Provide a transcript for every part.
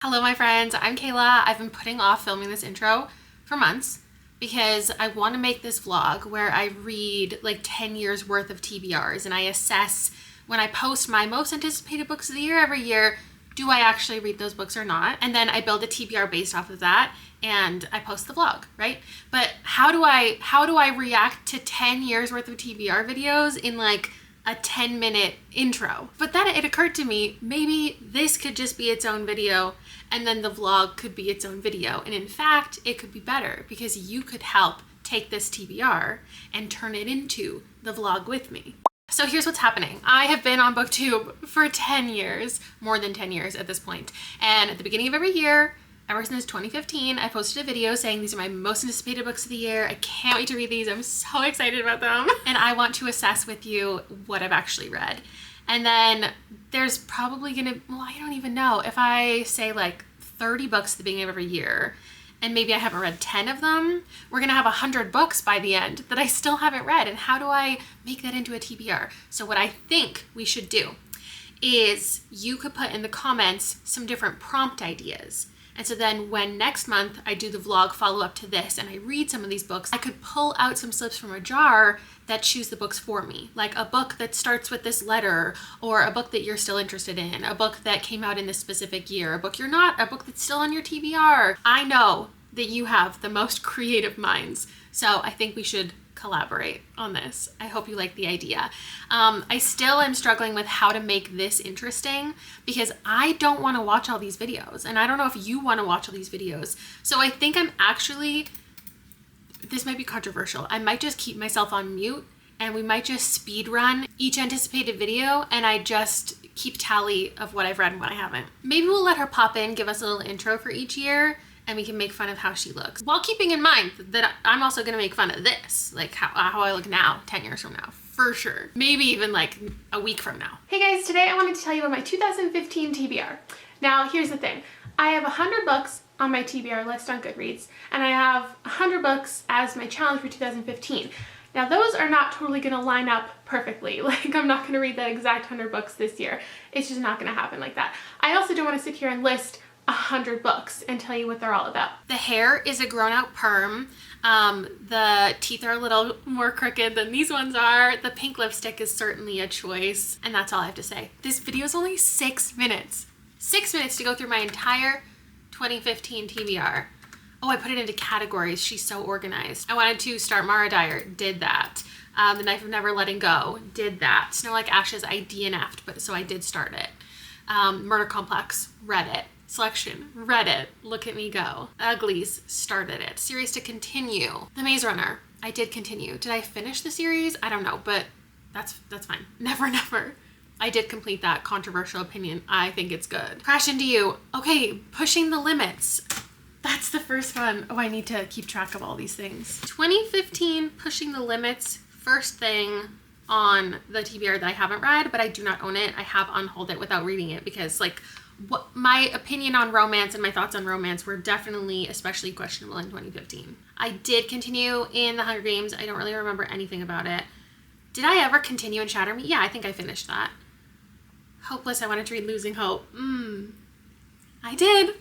Hello my friends, I'm Kayla. I've been putting off filming this intro for months because I want to make this vlog where I read like 10 years worth of TBRs and I assess when I post my most anticipated books of the year every year, do I actually read those books or not? And then I build a TBR based off of that and I post the vlog, right? But how do I react to 10 years worth of TBR videos in like a 10-minute intro? But then it occurred to me, maybe this could just be its own video and then the vlog could be its own video. And in fact, it could be better because you could help take this TBR and turn it into the vlog with me. So here's what's happening. I have been on BookTube for 10 years, more than 10 years at this point. And at the beginning of every year, ever since 2015, I posted a video saying these are my most anticipated books of the year. I can't wait to read these. I'm so excited about them. And I want to assess with you what I've actually read. And then there's probably I don't even know, if I say like 30 books at the beginning of every year, and maybe I haven't read 10 of them, we're gonna have 100 books by the end that I still haven't read. And how do I make that into a TBR? So what I think we should do is you could put in the comments some different prompt ideas. And so then when next month I do the vlog follow up to this and I read some of these books, I could pull out some slips from a jar that choose the books for me. Like a book that starts with this letter, or a book that you're still interested in, a book that came out in this specific year, a book you're not, a book that's still on your TBR. I know that you have the most creative minds, so I think we should collaborate on this. I hope you like the idea. I still am struggling with how to make this interesting because I don't want to watch all these videos and I don't know if you want to watch all these videos. So I think this might be controversial. I might just keep myself on mute and we might just speed run each anticipated video and I just keep tally of what I've read and what I haven't. Maybe we'll let her pop in, give us a little intro for each year, and we can make fun of how she looks, while keeping in mind that I'm also gonna make fun of this, like how I look now, 10 years from now, for sure. Maybe even like a week from now. Hey guys, today I wanted to tell you about my 2015 TBR. Now, here's the thing. I have 100 books on my TBR list on Goodreads, and I have 100 books as my challenge for 2015. Now, those are not totally gonna line up perfectly. Like, I'm not gonna read that exact 100 books this year. It's just not gonna happen like that. I also don't wanna sit here and list 100 books and tell you what they're all about. The hair is a grown out perm. The teeth are a little more crooked than these ones are. The pink lipstick is certainly a choice. And that's all I have to say. This video is only 6 minutes. 6 minutes to go through my entire 2015 TBR. Oh, I put it into categories. She's so organized. I wanted to start Mara Dyer, did that. The Knife of Never Letting Go, did that. Snow Like Ashes, I DNF'd, but so I did start it. Murder Complex, read it. Selection, read it. Look at Me Go. Uglies, started it. Series to continue. The Maze Runner, I did continue. Did I finish the series? I don't know, but that's fine. Never Never. I did complete that. Controversial opinion. I think it's good. Crash Into You. Okay, Pushing the Limits. That's the first one. Oh, I need to keep track of all these things. 2015 Pushing the Limits, first thing on the TBR that I haven't read, but I do not own it. I have unhold it without reading it because like what my opinion on romance and my thoughts on romance were definitely especially questionable in 2015. I did continue in The Hunger Games. I don't really remember anything about it. Did I ever continue in Shatter Me? Yeah, I think I finished that. Hopeless, I wanted to read Losing Hope. I did.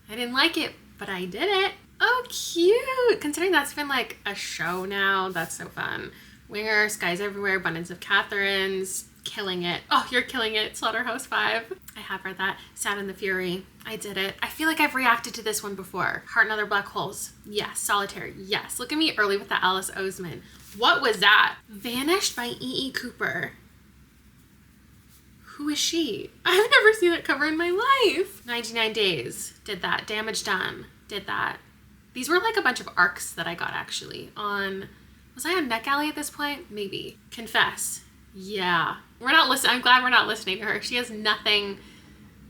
I didn't like it, but I did it. Oh, cute. Considering that's been like a show now, that's so fun. Winger, Skies Everywhere, Abundance of Catherines, killing it. Oh, you're killing it. Slaughterhouse 5. I have read that. Sound and the Fury. I did it. I feel like I've reacted to this one before. Heart and Other Black Holes. Yes. Solitaire. Yes. Look at me early with the Alice Oseman. What was that? Vanished by E.E. Cooper. Who is she? I've never seen that cover in my life. 99 Days. Did that. Damage Done. Did that. These were like a bunch of arcs that I got actually on... Was I on NetGalley at this point? Maybe. Confess. Yeah. We're not listening. I'm glad we're not listening to her. She has nothing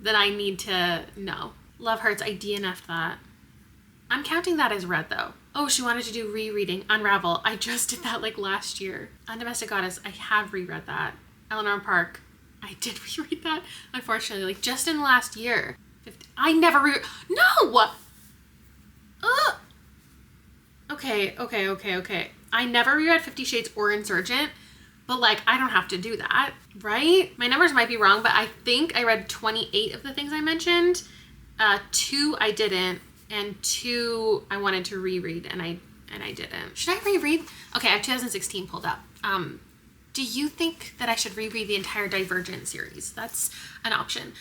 that I need to know. Love Hurts. I DNF'd that. I'm counting that as read though. Oh, she wanted to do rereading. Unravel. I just did that like last year. Undomestic Goddess. I have reread that. Eleanor and Park. I did reread that. Unfortunately, like just in the last year. I never No! Okay. I never reread 50 Shades or Insurgent, but like I don't have to do that, right? My numbers might be wrong, but I think I read 28 of the things I mentioned 2 I didn't, and 2 I wanted to reread, and I didn't. Should I reread? Okay, I have 2016 pulled up. Do you think that I should reread the entire Divergent series? That's an option.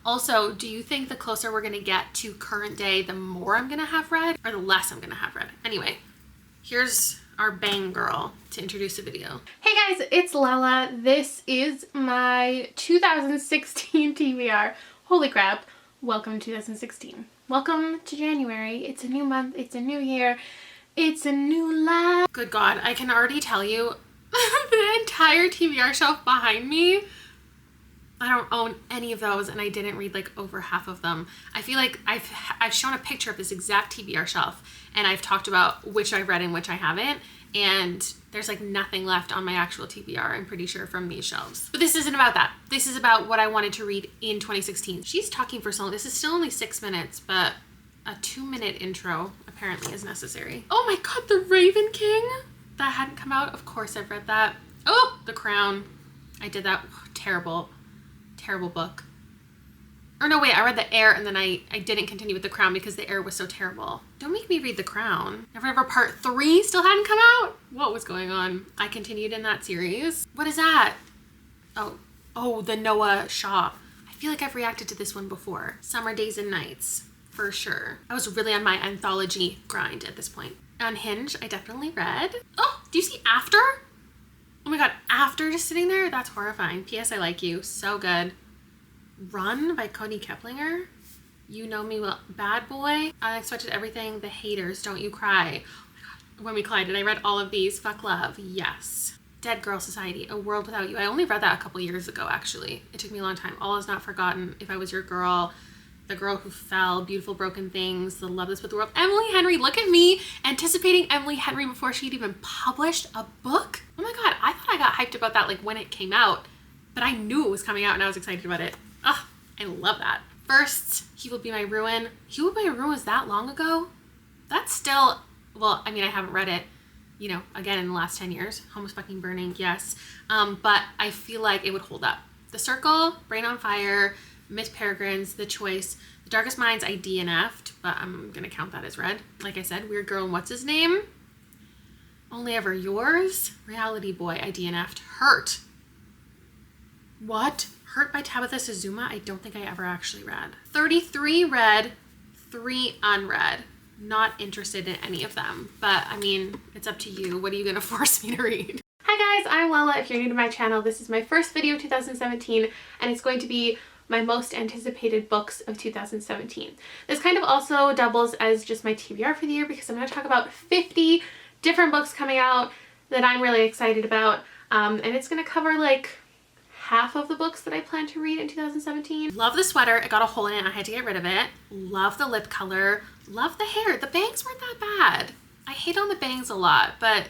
Also, do you think the closer we're gonna get to current day, the more I'm gonna have read, or the less I'm gonna have read? Anyway, here's our bang girl to introduce the video. Hey guys, it's Lala. This is my 2016 TBR. Holy crap. Welcome to 2016. Welcome to January. It's a new month. It's a new year. It's a new life. Good God, I can already tell you the entire TBR shelf behind me. I don't own any of those, and I didn't read like over half of them. I feel like I've shown a picture of this exact TBR shelf, and I've talked about which I've read and which I haven't, and there's like nothing left on my actual TBR, I'm pretty sure, from these shelves. But this isn't about that. This is about what I wanted to read in 2016. She's talking for so long. This is still only 6 minutes, but a 2-minute intro apparently is necessary. Oh my God, The Raven King. That hadn't come out. Of course I've read that. Oh, The Crown. I did that. Terrible book. Or no, wait, I read The Heir, and then I didn't continue with The Crown because The Heir was so terrible. Don't make me read The Crown. Never Ever Part 3 still hadn't come out? What was going on? I continued in that series. What is that? Oh, the Noah Shaw. I feel like I've reacted to this one before. Summer Days and Nights, for sure. I was really on my anthology grind at this point. Unhinged, I definitely read. Oh, do you see After? Oh my God, After just sitting there? That's horrifying. P.S. I Like You, so good. Run by Cody Keplinger. You Know Me Well. Bad Boy. Unexpected Everything. The Haters. Don't You Cry. Oh my God. When We Collided. I read all of these. Fuck Love. Yes. Dead Girl Society. A World Without You. I only read that a couple years ago, actually. It took me a long time. All Is Not Forgotten. If I Was Your Girl. The Girl Who Fell. Beautiful Broken Things. The Love That's With the World. Emily Henry. Look at me anticipating Emily Henry before she'd even published a book. Oh my God. I thought I got hyped about that like when it came out, but I knew it was coming out and I was excited about it. Ah, I love that. First, He Will Be My Ruin. He Will Be My Ruin was that long ago? That's still, well, I mean, I haven't read it, you know, again in the last 10 years. Home is Fucking Burning, yes. But I feel like it would hold up. The Circle, Brain on Fire, Miss Peregrine's, The Choice, The Darkest Minds I DNF'd, but I'm gonna count that as read. Like I said, Weird Girl and What's His Name? Only Ever Yours, Reality Boy I DNF'd. Hurt. What? Hurt by Tabitha Suzuma? I don't think I ever actually read. 33 read, 3 unread. Not interested in any of them, but I mean, it's up to you. What are you gonna force me to read? Hi guys, I'm Lala. If you're new to my channel, this is my first video of 2017, and it's going to be my most anticipated books of 2017. This kind of also doubles as just my TBR for the year because I'm going to talk about 50 different books coming out that I'm really excited about, and it's going to cover like half of the books that I plan to read in 2017. Love the sweater. It got a hole in it. I had to get rid of it. Love the lip color. Love the hair. The bangs weren't that bad. I hate on the bangs a lot, but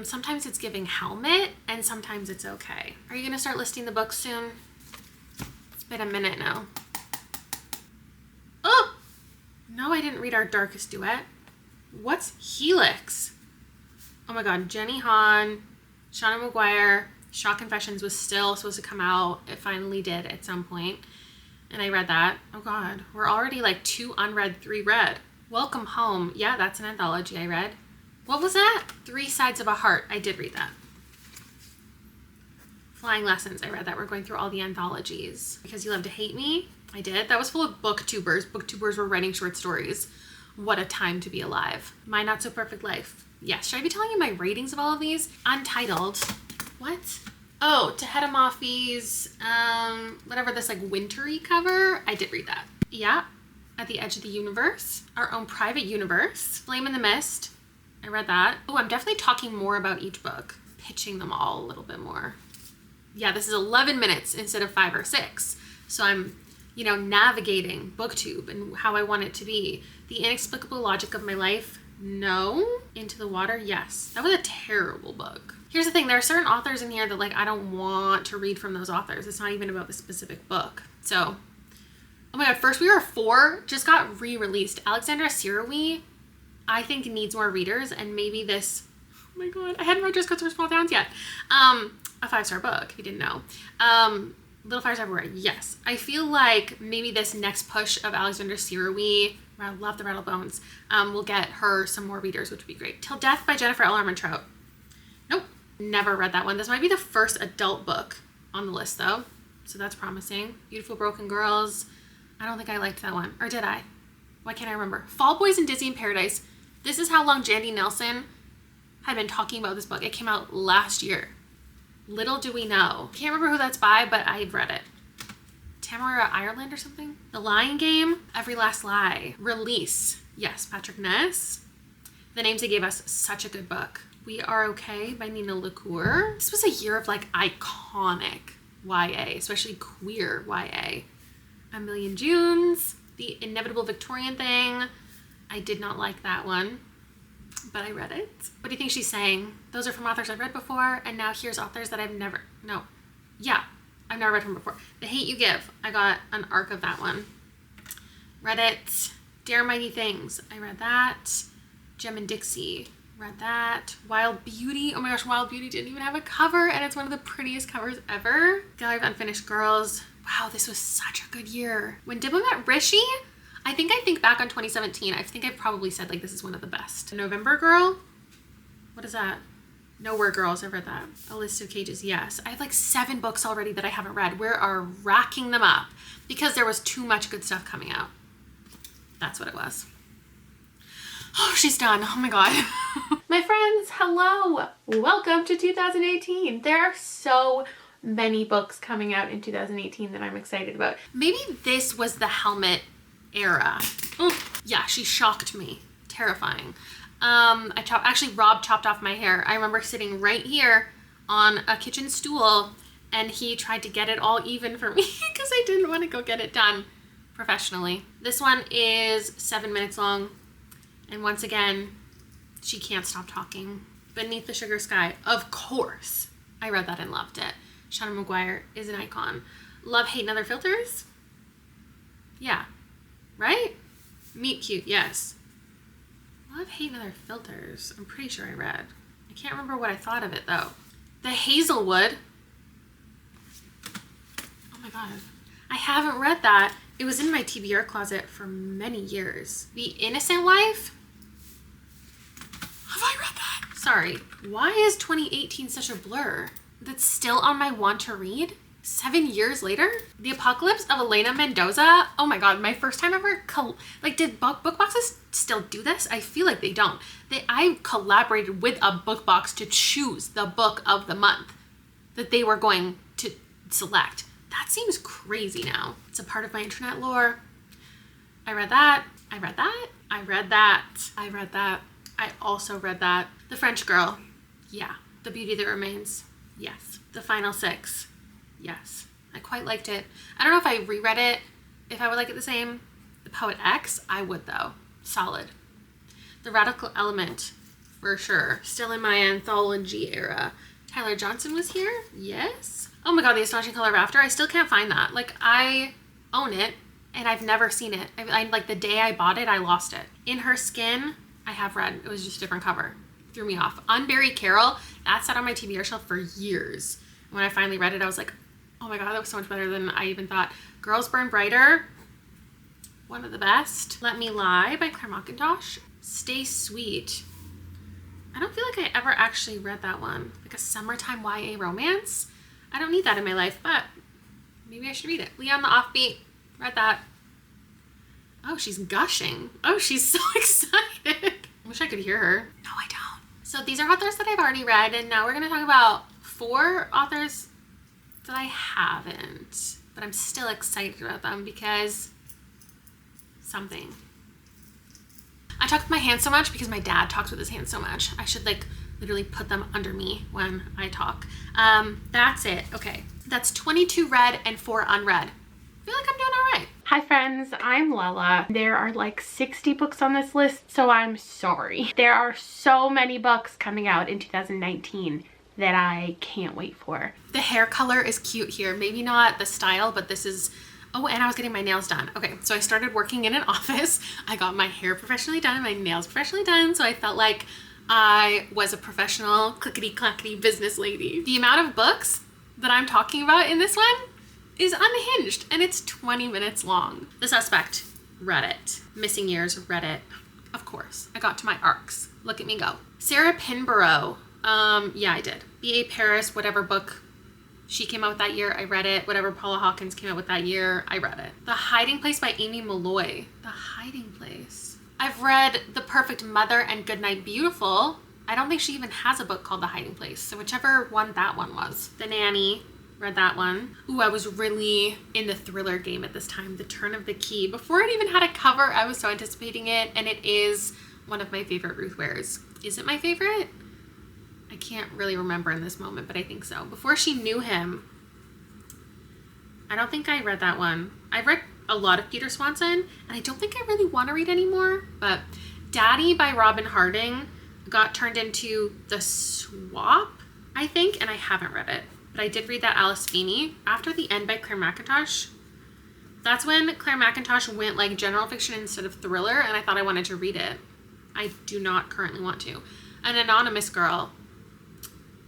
sometimes it's giving helmet and sometimes it's okay. Are you going to start listing the books soon? It's been a minute now. Oh! No, I didn't read Our Darkest Duet. What's Helix? Oh my God. Jenny Han, Shauna McGuire. Shaw Confessions was still supposed to come out. It finally did at some point. And I read that. Oh God. We're already like 2 unread, 3 read. Welcome Home. Yeah, that's an anthology I read. What was that? 3 Sides of a Heart. I did read that. Flying Lessons. I read that. We're going through all the anthologies. Because You Love to Hate Me. I did. That was full of booktubers. Booktubers were writing short stories. What a time to be alive. My Not So Perfect Life. Yes. Should I be telling you my ratings of all of these? Untitled. What? Oh, To Head 'Em Off's, whatever, this like wintry cover. I did read that. Yeah. At the Edge of the Universe. Our Own Private Universe. Flame in the Mist. I read that. Oh, I'm definitely talking more about each book. Pitching them all a little bit more. Yeah, this is 11 minutes instead of 5 or 6. So I'm, you know, navigating BookTube and how I want it to be. The Inexplicable Logic of My Life. No. Into the Water. Yes. That was a terrible book. Here's the thing, there are certain authors in here that like I don't want to read from those authors. It's not even about the specific book. So, oh my God, First We Are 4 just got re-released. Alexandra Sirawi, I think needs more readers, and maybe this, oh my God, I hadn't read Just Cuts for Small Towns yet. A 5-star book, if you didn't know. Little Fires Everywhere, yes. I feel like maybe this next push of Alexandra Sirui, I love the Rattlebones, will get her some more readers, which would be great. Till Death by Jennifer L. Armentrout. Nope, never read that one. This might be the first adult book on the list though, so that's promising. Beautiful Broken Girls. I don't think I liked that one, or did I? Why can't I remember? Fall Boys and Disney in Paradise. This is how long Jandy Nelson had been talking about this book. It came out last year. Little do we know. Can't remember who that's by, but I've read it. Tamara Ireland or something? The Lying Game, Every Last Lie. Release. Yes, Patrick Ness. The Names They Gave Us, such a good book. We Are Okay by Nina LaCour. This was a year of like iconic YA, especially queer YA. A Million Junes, The Inevitable Victorian Thing. I did not like that one, but I read it. What do you think she's saying? Those are from authors I've read before, and now here's authors that I've never read from before. The Hate You Give. I got an arc of that one. Read it. Dare Mighty Things. I read that. Gem and Dixie. Read that. Wild Beauty. Oh my gosh, Wild Beauty didn't even have a cover, and it's one of the prettiest covers ever. Gallery of Unfinished Girls. Wow, this was such a good year. When Dibbo Met Rishi, I think back on 2017. I think I've probably said like this is one of the best. November Girl. What is that? Nowhere Girls. I've read that. A List of Cages. Yes. I have like 7 books already that I haven't read. We are racking them up because there was too much good stuff coming out. That's what it was. Oh, she's done. Oh my God. My friends, hello. Welcome to 2018. There are so many books coming out in 2018 that I'm excited about. Maybe this was the Helmet era. Oh, yeah, she shocked me. Terrifying. Rob chopped off my hair. I remember sitting right here on a kitchen stool and he tried to get it all even for me because I didn't want to go get it done professionally. This one is 7 minutes long. And once again, she can't stop talking. Beneath the Sugar Sky. Of course. I read that and loved it. Shauna McGuire is an icon. Love, Hate, and Other Filters? Yeah. Right? Meet Cute, yes. Love, Hate, and Other Filters. I'm pretty sure I read. I can't remember what I thought of it though. The Hazelwood. Oh my God. I haven't read that. It was in my TBR closet for many years. The Innocent Wife. Have I read that? Sorry. Why is 2018 such a blur? That's still on my want to read 7 years later. The Apocalypse of Elena Mendoza. Oh my God, my first time ever. Did book boxes still do this? I feel like they don't. I collaborated with a book box to choose the book of the month that they were going to select. That seems crazy now. It's a part of my internet lore. I read that. I read that. I read that. I read that. I also read that. The French Girl. Yeah. The Beauty That Remains. Yes. The Final Six. Yes. I quite liked it. I don't know if I reread it, if I would like it the same. The Poet X, I would though. Solid. The Radical Element, for sure. Still in my anthology era. Tyler Johnson was here. Yes. Oh my God, The Astonishing Color of After. I still can't find that. Like, I own it and I've never seen it. I like the day I bought it, I lost it. In Her Skin, I have read. It was just a different cover. Threw me off. Unburied Carol, that sat on my TBR shelf for years. When I finally read it, I was like, oh my God, that was so much better than I even thought. Girls Burn Brighter, one of the best. Let Me Lie by Claire McIntosh. Stay Sweet. I don't feel like I ever actually read that one. Like a summertime YA romance. I don't need that in my life, but maybe I should read it. Leon the Offbeat. Read that. Oh, she's gushing. Oh, she's so excited. I wish I could hear her. No, I don't. So these are authors that I've already read, and now we're going to talk about 4 authors that I haven't. But I'm still excited about them because something. I talk with my hands so much because my dad talks with his hands so much. I should like literally put them under me when I talk. That's it. Okay. That's 22 read and 4 unread. I feel like I'm doing all right. Hi friends, I'm Lala. There are like 60 books on this list, so I'm sorry. There are so many books coming out in 2019 that I can't wait for. The hair color is cute here. Maybe not the style, but this is... Oh, and I was getting my nails done. Okay, so I started working in an office. I got my hair professionally done, my nails professionally done, so I felt like I was a professional clickety-clackety business lady. The amount of books that I'm talking about in this one, is unhinged and it's 20 minutes long. The Suspect, read it. Missing Years, read it. Of course, I got to my arcs. Look at me go. Sarah Pinborough, yeah, I did. B.A. Paris, whatever book she came out with that year, I read it. Whatever Paula Hawkins came out with that year, I read it. The Hiding Place by Amy Malloy. The Hiding Place. I've read The Perfect Mother and Goodnight Beautiful. I don't think she even has a book called The Hiding Place. So whichever one that one was. The Nanny, read that one. Ooh, I was really in the thriller game at this time. The Turn of the Key. Before it even had a cover, I was so anticipating it. And it is one of my favorite Ruth Wares. Is it my favorite? I can't really remember in this moment, but I think so. Before She Knew Him, I don't think I read that one. I've read a lot of Peter Swanson, and I don't think I really want to read anymore, but Daddy by Robin Harding got turned into The Swap, I think, and I haven't read it. But I did read that Alice Feeney. After the End by Claire McIntosh, that's when Claire McIntosh went like general fiction instead of thriller, and I thought I wanted to read it. I do not currently want to. An Anonymous Girl,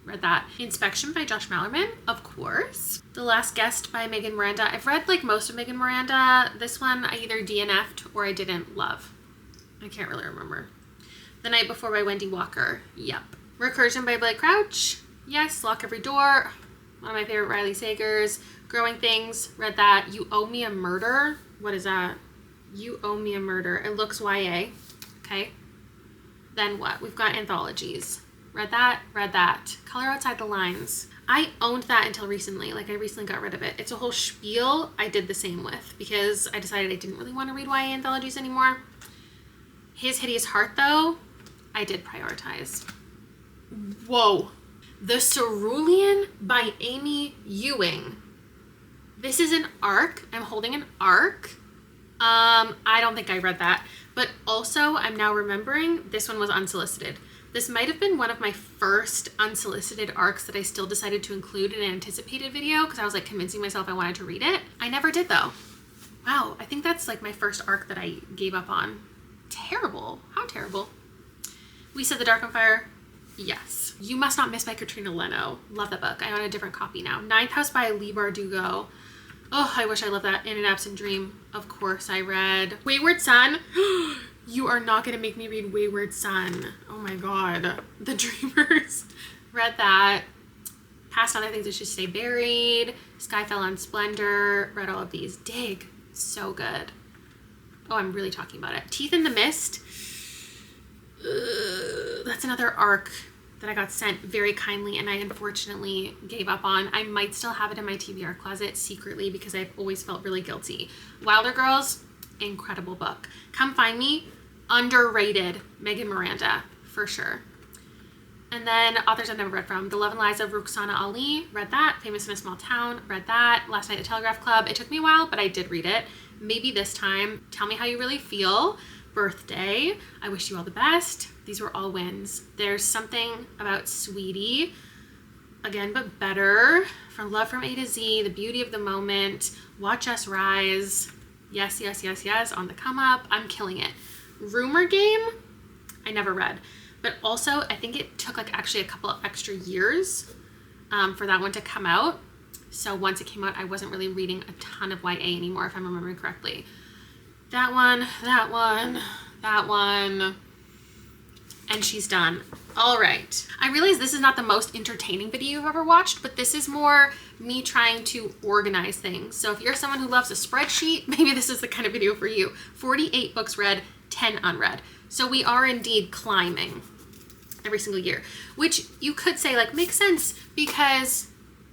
read that. Inspection by Josh Mallerman, of course. The Last Guest by Megan Miranda. I've read like most of Megan Miranda. This one I either DNF'd or I didn't love. I can't really remember. The Night Before by Wendy Walker. Yep. Recursion by Blake Crouch. Yes. Lock Every Door. One of my favorite Riley Sagers. Growing Things. Read that. You Owe Me a Murder. What is that? You Owe Me a Murder. It looks YA. Okay. Then what? We've got anthologies. Read that, read that. Color Outside the Lines. I owned that until recently. Like, I recently got rid of it. It's a whole spiel I did the same with because I decided I didn't really want to read YA anthologies anymore. His Hideous Heart, though, I did prioritize. Whoa. The Cerulean by Amy Ewing. This is an ARC. I'm holding an ARC. I don't think I read that. But also, I'm now remembering this one was unsolicited. This might have been one of my first unsolicited ARCs that I still decided to include in an anticipated video because I was like convincing myself I wanted to read it. I never did though. Wow, I think that's like my first ARC that I gave up on. Terrible. How terrible. We Said the Dark on Fire. Yes. You Must Not Miss by Katrina Leno. Love that book. I own a different copy now. Ninth House by Leigh Bardugo. Oh, I wish I loved that. In an Absent Dream. Of course I read. Wayward Son. You are not going to make me read Wayward Son. Oh my god. The Dreamers. Read that. Past Other Things That Should Stay Buried. Sky Fell on Splendor. Read all of these. Dig. So good. Oh, I'm really talking about it. Teeth in the Mist. That's another ARC that I got sent very kindly and I unfortunately gave up on. I might still have it in my TBR closet secretly because I've always felt really guilty. Wilder Girls. Incredible book. Come Find Me. Underrated. Megan Miranda, for sure. And then authors I've never read from. The Love and Lies of Ruxana Ali. Read that. Famous in a Small Town. Read that. Last Night at Telegraph Club. It took me a while, but I did read it. Maybe this time. Tell Me How You Really Feel. Birthday. I Wish You All the Best. These were all wins. There's something about Sweetie. Again, but better. From Love from A to Z. The Beauty of the Moment. Watch Us Rise. Yes, yes, yes, yes. On the come up. I'm killing it. Rumor Game. I never read. But also, I think it took like actually a couple of extra years for that one to come out. So once it came out, I wasn't really reading a ton of YA anymore, if I'm remembering correctly. That one, that one, that one. And she's done. All right. I realize this is not the most entertaining video you've ever watched, but this is more me trying to organize things. So if you're someone who loves a spreadsheet, maybe this is the kind of video for you. 48 books read, 10 unread. So we are indeed climbing every single year, which you could say like makes sense because,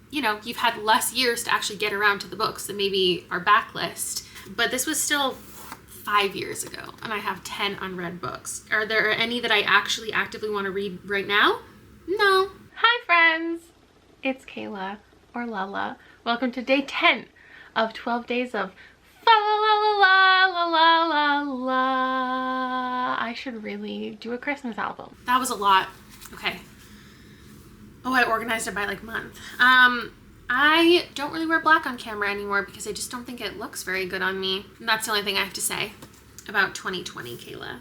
you know, you've had less years to actually get around to the books than maybe our backlist. But this was still 5 years ago and I have 10 unread books. Are there any that I actually actively want to read right now? No. Hi friends, it's Kayla or Lala. Welcome to day 10 of 12 days of fa la la la la la la la. I should really do a Christmas album. That was a lot. Okay. Oh, I organized it by like month. I don't really wear black on camera anymore because I just don't think it looks very good on me. And that's the only thing I have to say about 2020, Kayla.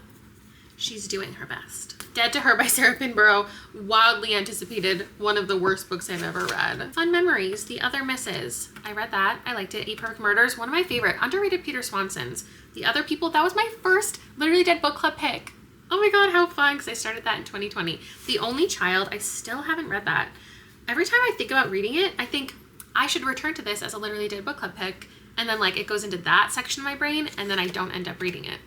she's doing her best. Dead to Her by Sarah Pinborough, wildly anticipated, one of the worst books I've ever read. Fun Memories, The Other Misses. I read that. I liked it. 8 Perfect Murders, one of my favorite. Underrated Peter Swanson's. The Other People, that was my first Literally Dead book club pick. Oh my god, how fun, because I started that in 2020. The Only Child, I still haven't read that. Every time I think about reading it, I think I should return to this as a Literally Dead book club pick, and then like it goes into that section of my brain, and then I don't end up reading it.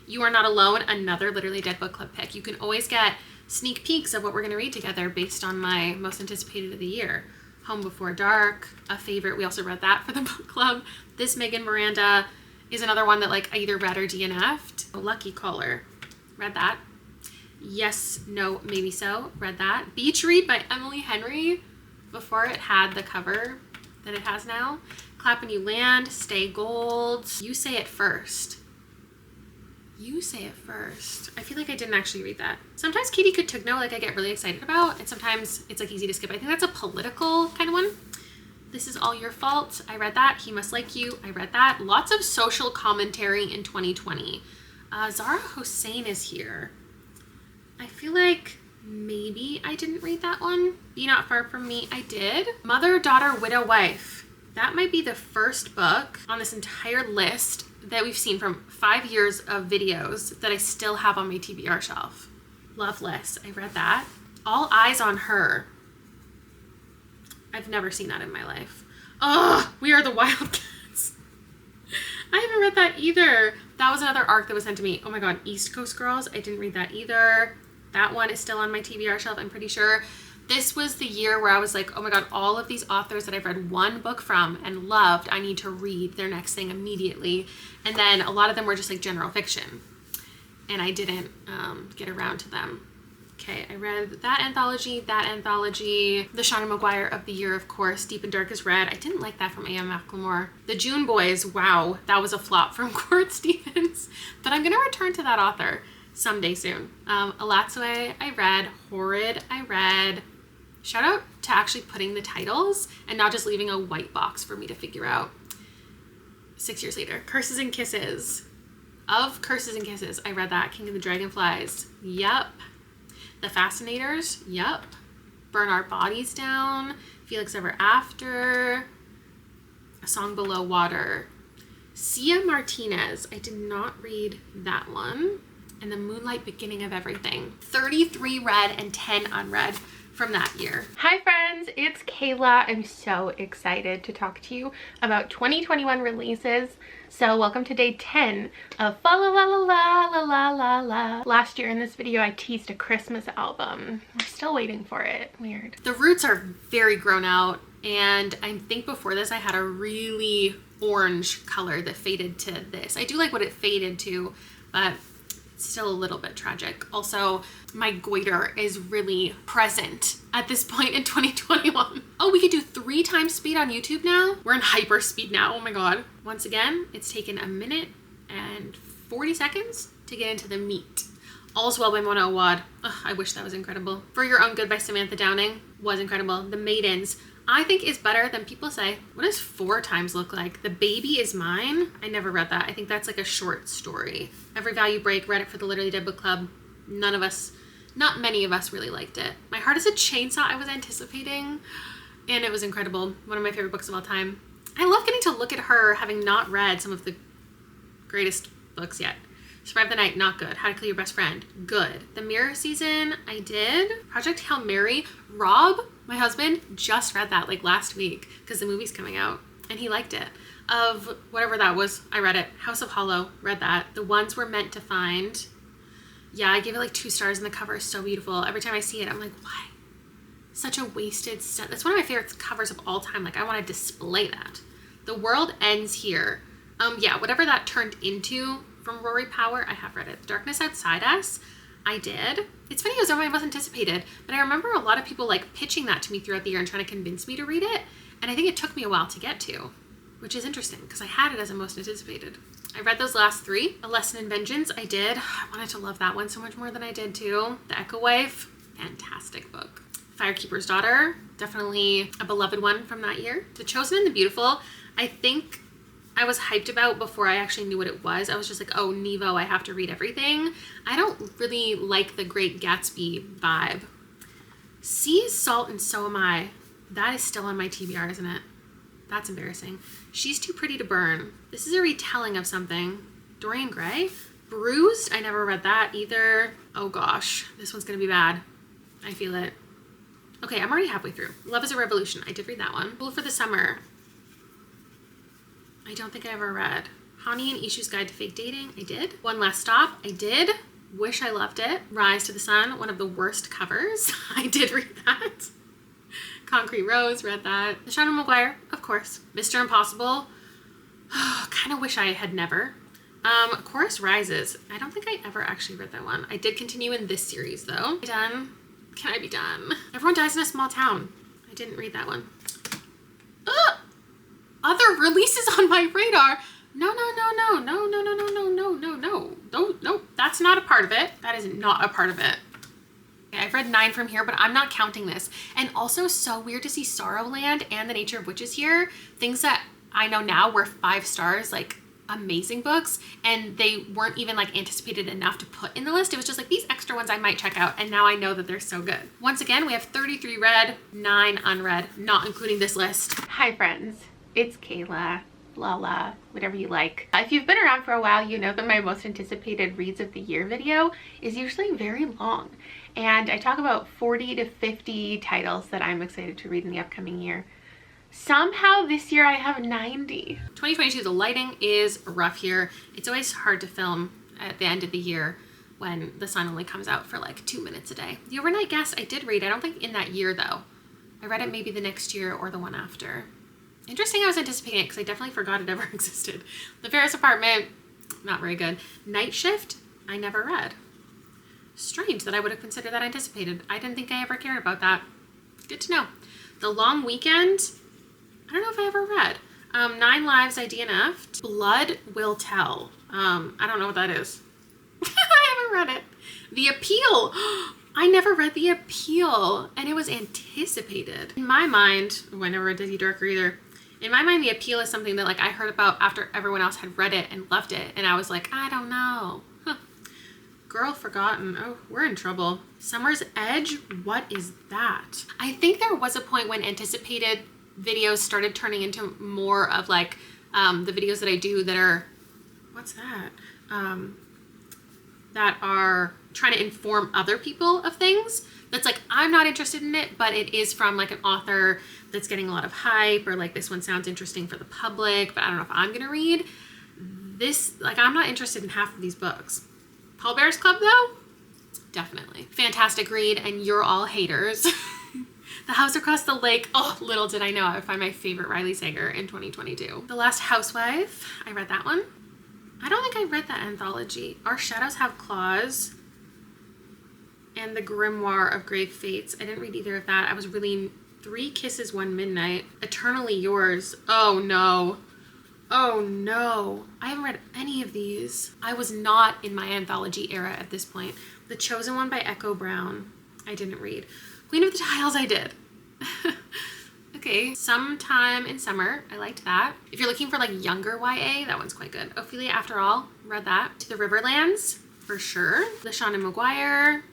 You Are Not Alone, another Literally Dead book club pick. You can always get sneak peeks of what we're going to read together based on my most anticipated of the year. Home Before Dark, a favorite. We also read that for the book club. This Megan Miranda is another one that like I either read or DNF'd. Lucky Caller, read that. Yes, No, Maybe So, read that. Beach Read by Emily Henry, before it had the cover that it has now. Clap When You Land, Stay Gold. You Say It First. You Say It First. I feel like I didn't actually read that. Sometimes Katie Coutugno, like I get really excited about, and sometimes it's like easy to skip. I think that's a political kind of one. This Is All Your Fault. I read that. He Must Like You. I read that. Lots of social commentary in 2020. Zara Hossein is here. I feel like maybe I didn't read that one. Be Not Far From Me, I did. Mother, Daughter, Widow, Wife. That might be the first book on this entire list that we've seen from 5 years of videos that I still have on my TBR shelf. Loveless, I read that. All Eyes on Her. I've never seen that in my life. Oh, We Are the Wildcats. I haven't read that either. That was another arc that was sent to me. Oh my god, East Coast Girls. I didn't read that either. That one is still on my TBR shelf, I'm pretty sure. This was the year where I was like, oh my god, all of these authors that I've read one book from and loved, I need to read their next thing immediately. And then a lot of them were just like general fiction. And I didn't get around to them. Okay, I read that anthology, The Shauna Maguire of the Year, of course. Deep and Dark is Red. I didn't like that from A.M. Macklemore. The June Boys, wow, that was a flop from Court Stevens. But I'm going to return to that author someday soon. Alatsue, I read. Horrid, I read. Shout out to actually putting the titles and not just leaving a white box for me to figure out. 6 years later. Curses and Kisses. Of Curses and Kisses, I read that. King of the Dragonflies. Yep. The Fascinators. Yep. Burn Our Bodies Down. Felix Ever After. A Song Below Water. Cia Martinez. I did not read that one. And The Moonlight Beginning of Everything. 33 read and 10 unread from that year. Hi friends, it's Kayla. I'm so excited to talk to you about 2021 releases. So welcome to day 10 of Fa La La La La La La La. Last year in this video I teased a Christmas album. We're still waiting for it. Weird. The roots are very grown out, and I think before this I had a really orange color that faded to this. I do like what it faded to, but still a little bit tragic. Also, my goiter is really present at this point in 2021. Oh, we could do 3 times speed on YouTube now? We're in hyper speed now, oh my god. Once again, it's taken 1 minute and 40 seconds to get into the meat. All's Well by Mona Awad. Ugh, I wish that was incredible. For Your Own Good by Samantha Downing was incredible. The Maidens, I think, is better than people say. What does 4 times look like? The Baby Is Mine? I never read that. I think that's like a short story. Every Value Break, read it for the Literally Dead Book Club. Not many of us really liked it. My Heart is a Chainsaw I was anticipating, and it was incredible. One of my favorite books of all time. I love getting to look at her having not read some of the greatest books yet. Survive the Night, not good. How to Kill Your Best Friend, good. The Mirror Season, I did. Project Hail Mary, Rob, my husband, just read that like last week because the movie's coming out and he liked it. Of whatever that was, I read it. House of Hollow, read that. The Ones We're Meant to Find. Yeah, I gave it like 2 stars and the cover is so beautiful. Every time I see it, I'm like, why? Such a wasted stuff. That's one of my favorite covers of all time. Like, I want to display that. The World Ends Here. Yeah, whatever that turned into from Rory Power, I have read it. Darkness Outside Us, I did. It's funny, it was one of my most anticipated, but I remember a lot of people like pitching that to me throughout the year and trying to convince me to read it, and I think it took me a while to get to, which is interesting because I had it as a most anticipated. I read those last 3. A Lesson in Vengeance, I did. I wanted to love that one so much more than I did too. The Echo Wife, fantastic book. Firekeeper's Daughter, definitely a beloved one from that year. The Chosen and the Beautiful, I think I was hyped about before I actually knew what it was. I was just like, oh, Nevo, I have to read everything. I don't really like the Great Gatsby vibe. Sea is Salt and So Am I. That is still on my TBR, isn't it? That's embarrassing. She's Too Pretty to Burn. This is a retelling of something. Dorian Gray? Bruised? I never read that either. Oh gosh, this one's gonna be bad. I feel it. Okay, I'm already halfway through. Love is a Revolution. I did read that one. Cool for the Summer. I don't think I ever read. Hani and Ishu's Guide to Fake Dating. I did. One Last Stop. I did. Wish I Loved It. Rise to the Sun. One of the worst covers. I did read that. Concrete Rose. Read that. The Sean Maguire. Of course. Mr. Impossible. Kind of wish I had never. Chorus Rises. I don't think I ever actually read that one. I did continue in this series though. Done. Can I be done? Everyone Dies in a Small Town. I didn't read that one. Other releases on my radar. No. That's not a part of it. That is not a part of it. Okay, I've read 9 from here, but I'm not counting this. And also so weird to see Sorrowland and The Nature of Witches here. Things that I know now were 5 stars, like amazing books, and they weren't even like anticipated enough to put in the list. It was just like these extra ones I might check out, and now I know that they're so good. Once again, we have 33 read, 9 unread, not including this list. Hi friends, it's Kayla, Lala, whatever you like. If you've been around for a while, you know that my most anticipated reads of the year video is usually very long, and I talk about 40 to 50 titles that I'm excited to read in the upcoming year. Somehow this year I have 90. 2022, the lighting is rough here. It's always hard to film at the end of the year when the sun only comes out for like 2 minutes a day. The Overnight Guest I did read. I don't think in that year though. I read it maybe the next year or the one after. Interesting I was anticipating it because I definitely forgot it ever existed. The Ferris Apartment, not very good. Night Shift, I never read. Strange that I would have considered that anticipated. I didn't think I ever cared about that. Good to know. The Long Weekend, I don't know if I ever read. 9 Lives I DNF'd. Blood Will Tell. I don't know what that is. I haven't read it. The Appeal. I never read The Appeal, and it was anticipated. In my mind, oh, I never read Dizzy Darker either. In my mind, The Appeal is something that like I heard about after everyone else had read it and loved it, and I was like, I don't know. Girl Forgotten. Oh, we're in trouble. Summer's Edge. What is that? I think there was a point when anticipated videos started turning into more of like the videos that I do that are, what's that? That are trying to inform other people of things. That's like, I'm not interested in it, but it is from like an author that's getting a lot of hype, or like this one sounds interesting for the public, but I don't know if I'm gonna read this. Like, I'm not interested in half of these books. Paul Bear's Club though? Definitely. Fantastic read, and you're all haters. The House Across the Lake. Oh, little did I know I would find my favorite Riley Sager in 2022. The Last Housewife. I read that one. I don't think I read that anthology. Our Shadows Have Claws. And The Grimoire of Grave Fates. I didn't read either of that. I was reading 3 Kisses, One Midnight. Eternally Yours. Oh no. Oh no. I haven't read any of these. I was not in my anthology era at this point. The Chosen One by Echo Brown. I didn't read. Queen of the Tiles I did. Okay, Sometime in Summer. I liked that. If you're looking for like younger YA, that one's quite good. Ophelia After All. Read that. To the Riverlands. For sure. The Sean Maguire.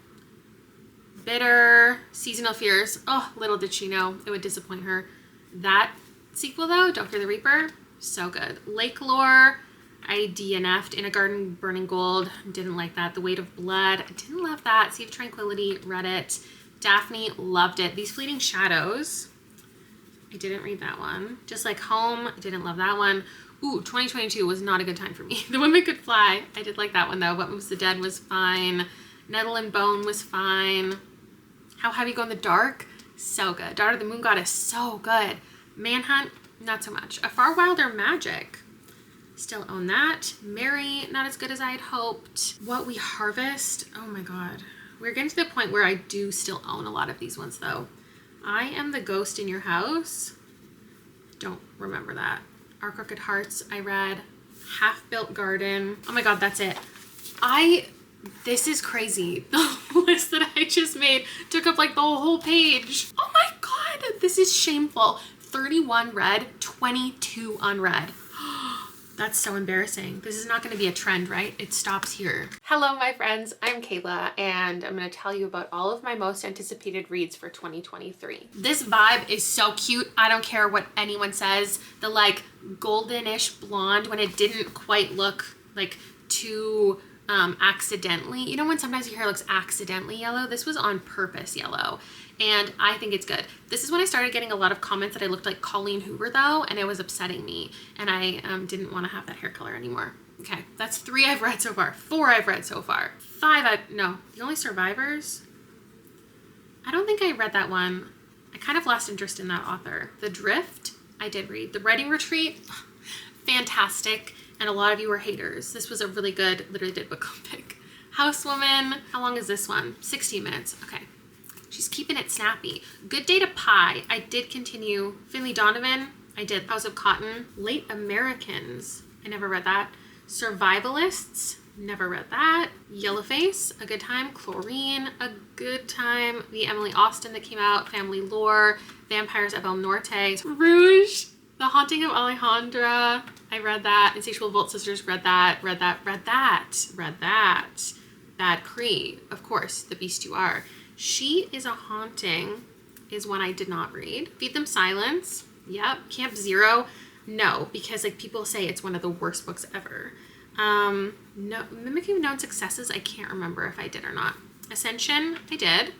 Bitter. Seasonal Fears. Oh, little did she know it would disappoint her. That sequel though, Doctor the Reaper. So good. Lake Lore. I DNF'd. In a Garden Burning Gold. Didn't like that. The Weight of Blood. I didn't love that. Sea of Tranquility. Read it. Daphne, loved it. These Fleeting Shadows. I didn't read that one. Just Like Home. I didn't love that one. Ooh, 2022 was not a good time for me. The Women Could Fly. I did like that one though. What Moves the Dead was fine. Nettle and Bone was fine. How Heavy Go in the Dark. So good. Daughter of the Moon Goddess. So good. Manhunt. Not so much. A Far Wilder Magic. Still own that. Mary. Not as good as I had hoped. What We Harvest. Oh my god. We're getting to the point where I do still own a lot of these ones though. I Am the Ghost in Your House. Don't remember that. Our Crooked Hearts I read. Half Built Garden. Oh my god, that's it. This is crazy. The list that I just made took up like the whole page. Oh my god, this is shameful. 31 read, 22 unread. That's so embarrassing. This is not going to be a trend, right? It stops here. Hello, my friends. I'm Kayla, and I'm going to tell you about all of my most anticipated reads for 2023. This vibe is so cute. I don't care what anyone says. The like goldenish blonde when it didn't quite look like too accidentally. You know when sometimes your hair looks accidentally yellow? This was on purpose yellow. And I think it's good. This is when I started getting a lot of comments that I looked like Colleen Hoover though, and it was upsetting me. And I didn't want to have that hair color anymore. Okay, that's 3 I've read so far. 4 I've read so far. 5 no, The Only Survivors. I don't think I read that one. I kind of lost interest in that author. The Drift, I did read. The Writing Retreat, fantastic. And a lot of you were haters. This was a really good, literally did book club pick. Housewoman, how long is this one? 16 minutes, okay. She's keeping it snappy. Good Day to Pie, I did continue. Finley Donovan, I did. House of Cotton. Late Americans, I never read that. Survivalists, never read that. Yellowface, a good time. Chlorine, a good time. The Emily Austen that came out. Family Lore. Vampires of El Norte. Rouge, The Haunting of Alejandra, I read that. Insatiable Volt Sisters, read that. Bad Cree, of course, The Beast You Are. She is a Haunting is one I did not read. Feed Them Silence, yep. Camp Zero, no, because like people say it's one of the worst books ever. No, Mimicking Known Successes, I can't remember if I did or not. Ascension, I did.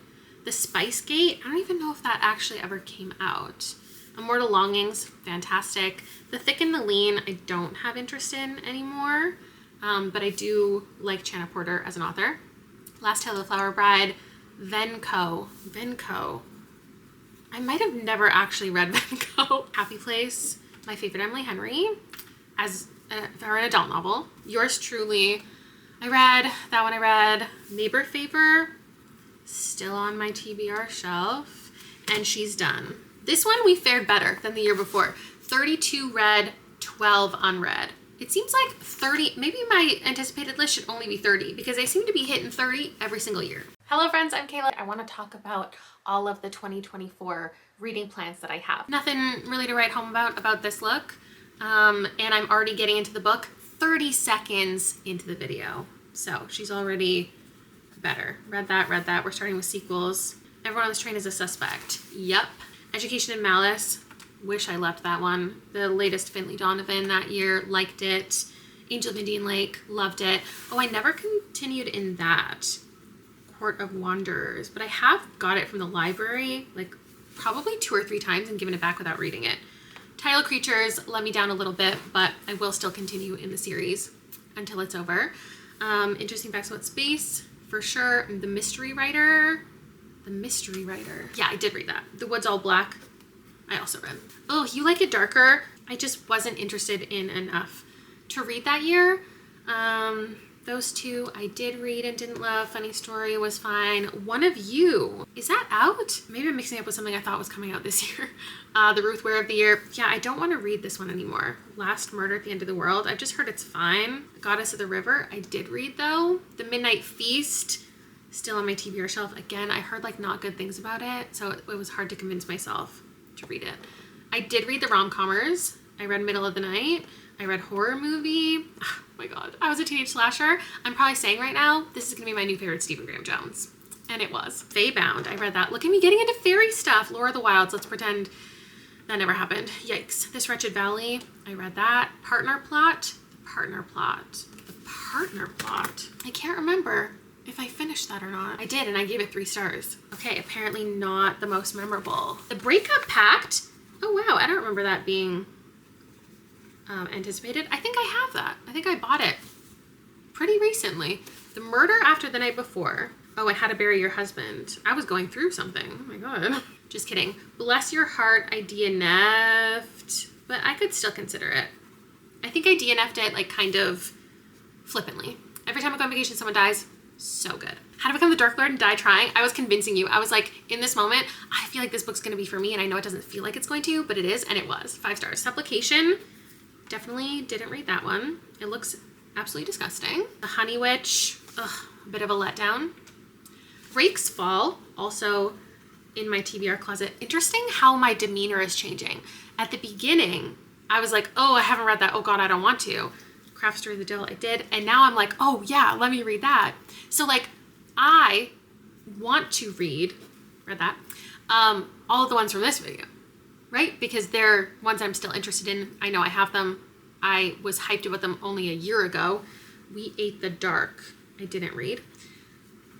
The Spice Gate, I don't even know if that actually ever came out. Immortal Longings, fantastic. The Thick and the Lean, I don't have interest in anymore, but I do like Channa Porter as an author. Last Tale of the Flower Bride, Venko. I might have never actually read Venko. Happy Place, My Favorite Emily Henry, as for an adult novel. Yours Truly, I read. That one I read. Neighbor Favor, still on my TBR shelf. And She's Done. This one we fared better than the year before. 32 read, 12 unread. It seems like 30, maybe my anticipated list should only be 30 because I seem to be hitting 30 every single year. Hello friends, I'm Kayla. I want to talk about all of the 2024 reading plans that I have. Nothing really to write home about this look. And I'm already getting into the book 30 seconds into the video. So she's already better. Read that. We're starting with sequels. Everyone on this train is a suspect. Yep. Education and Malice. Wish I left that one. The latest Finley Donovan that year. Liked it. Angel of Indian Lake. Loved it. Oh, I never continued in that. Court of Wanderers. But I have got it from the library like probably 2 or 3 times and given it back without reading it. Tidal Creatures let me down a little bit, but I will still continue in the series until it's over. Interesting Facts About Space, for sure. The Mystery Writer. Yeah, I did read that. The Woods All Black, I also read. Oh, You Like It Darker, I just wasn't interested in enough to read that year. Those 2 I did read and didn't love. Funny Story was fine. One of You, is that out? Maybe I'm mixing it up with something I thought was coming out this year. The Ruth Ware of the Year. Yeah, I don't want to read this one anymore. Last Murder at the End of the World. I've just heard it's fine. Goddess of the River, I did read though. The Midnight Feast, still on my TBR shelf. Again, I heard like not good things about it, so it was hard to convince myself to read it. I did read the rom-commers. I read Middle of the Night. I read Horror Movie. Oh my god, I was a teenage slasher. I'm probably saying right now, this is gonna be my new favorite Stephen Graham Jones. And it was. Feybound, I read that. Look at me getting into fairy stuff. Lore of the Wilds, let's pretend that never happened. Yikes. This Wretched Valley, I read that. Partner Plot. I can't remember if I finished that or not. I did, and I gave it 3 stars. Okay, apparently not the most memorable. The Breakup Pact. Oh wow, I don't remember that being anticipated. I think I have that. I think I bought it pretty recently. The Murder After the Night Before. Oh, and How to Bury Your Husband. I was going through something. Oh my god. Just kidding. Bless Your Heart, I DNF'd, but I could still consider it. I think I DNF'd it like kind of flippantly. Every time I go on vacation, someone dies. So good. How to Become the Dark Lord and Die Trying. I was convincing you. I was like, in this moment, I feel like this book's going to be for me, and I know it doesn't feel like it's going to, but it is, and it was. 5 stars. Supplication. Definitely didn't read that one. It looks absolutely disgusting. The Honey Witch. Ugh, a bit of a letdown. Rake's Fall. Also in my TBR closet. Interesting how my demeanor is changing. At the beginning, I was like, oh, I haven't read that. Oh God, I don't want to. Craft Story of the Dill, I did. And now I'm like, oh yeah, let me read that. So like, I want to read that, all of the ones from this video, right? Because they're ones I'm still interested in. I know I have them. I was hyped about them only a year ago. We Ate the Dark, I didn't read.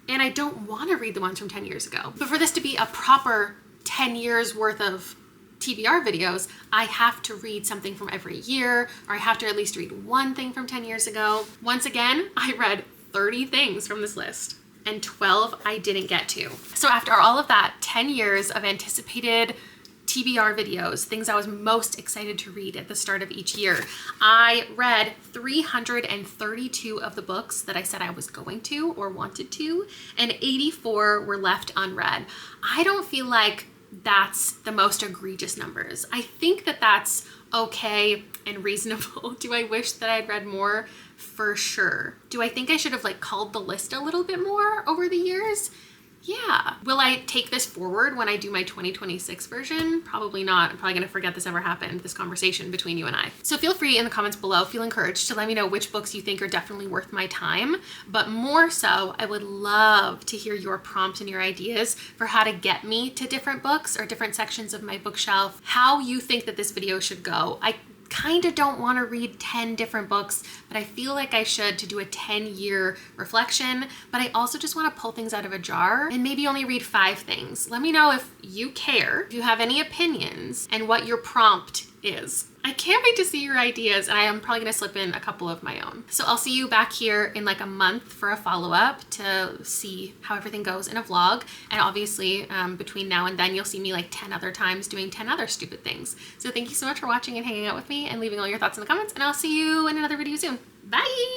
And I don't want to read the ones from 10 years ago. But for this to be a proper 10 years worth of TBR videos, I have to read something from every year, or I have to at least read one thing from 10 years ago. Once again, I read 30 things from this list and 12 I didn't get to. So after all of that, 10 years of anticipated TBR videos, things I was most excited to read at the start of each year, I read 332 of the books that I said I was going to or wanted to, and 84 were left unread. I don't feel like that's the most egregious numbers. I think that that's okay and reasonable. Do I wish that I'd read more? For sure. Do I think I should have like culled the list a little bit more over the years? Yeah. Will I take this forward when I do my 2026 version? Probably not. I'm probably gonna forget this ever happened, this conversation between you and I. So feel free in the comments below, feel encouraged to let me know which books you think are definitely worth my time. But more so, I would love to hear your prompts and your ideas for how to get me to different books or different sections of my bookshelf, how you think that this video should go. I kind of don't want to read 10 different books, but I feel like I should to do a 10-year reflection. But I also just want to pull things out of a jar and maybe only read 5 things. Let me know if you care, if you have any opinions, and what your prompt is. I can't wait to see your ideas, and I am probably going to slip in a couple of my own. So I'll see you back here in like a month for a follow-up to see how everything goes in a vlog. And obviously between now and then, you'll see me like 10 other times doing 10 other stupid things. So thank you so much for watching and hanging out with me and leaving all your thoughts in the comments, and I'll see you in another video soon. Bye!